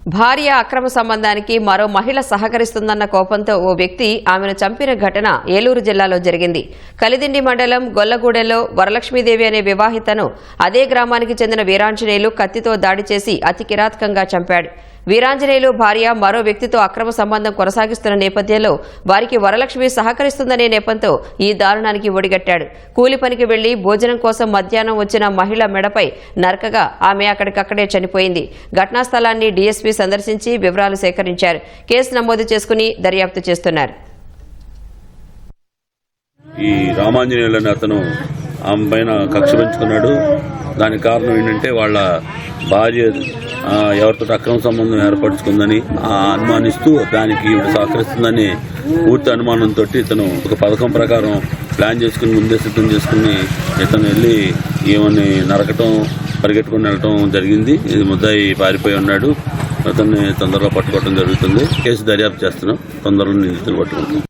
భార్య అక్రమ సంబంధానికి మరో మహిళ సహకరిస్తుందన్న కోపంతో ఓ వ్యక్తి ఆమెను చంపిన ఘటన ఏలూరు జిల్లాలో జరిగింది. కలిదిండి మండలం గొల్లగూడెలో వరలక్ష్మీదేవి అనే వివాహితను అదే గ్రామానికి చెందిన వీరాంజనేయులు కత్తితో దాడి చేసి అతి కిరాతకంగా చంపాడు. వీరాంజనేయులు భార్య మరో వ్యక్తితో అక్రమ సంబంధం కొనసాగిస్తున్న నేపథ్యంలో వారికి వరలక్ష్మి సహకరిస్తుందనే నెపంతో ఈ దారుణానికి ఒడిగట్టాడు. కూలి పనికి వెళ్లి భోజనం కోసం మధ్యాహ్నం వచ్చిన మహిళ మెడపై నరకగా ఆమె అక్కడికక్కడే చనిపోయింది. ఘటనా స్థలాన్ని డీఎస్పీ సందర్శించి వివరాలు సేకరించారు. కేసు నమోదు చేసుకుని దర్యాప్తు చేస్తున్నారు. ఈ రామాంజనేయులు అనే అతను ఆమె పైన కక్ష పెంచుకున్నాడు. దానికి కారణం ఏంటంటే వాళ్ళ భార్య ఎవరితో అక్రమ సంబంధం ఏర్పరచుకుందని అనుమానిస్తూ దానికి ఇవి సహకరిస్తుందని పూర్తి అనుమానంతో ఇతను ఒక పథకం ప్రకారం ప్లాన్ చేసుకుని ముందే సిద్ధం చేసుకుని ఇతను వెళ్ళి ఏమని నరకటం పరిగెట్టుకుని వెళ్ళటం జరిగింది. ఇది ముద్దాయి పారిపోయి ఉన్నాడు. అతన్ని తొందరగా పట్టుకోవడం జరుగుతుంది. కేసు దర్యాప్తు చేస్తున్నాం. తొందరలో నిందితులు పట్టుకుంటాం.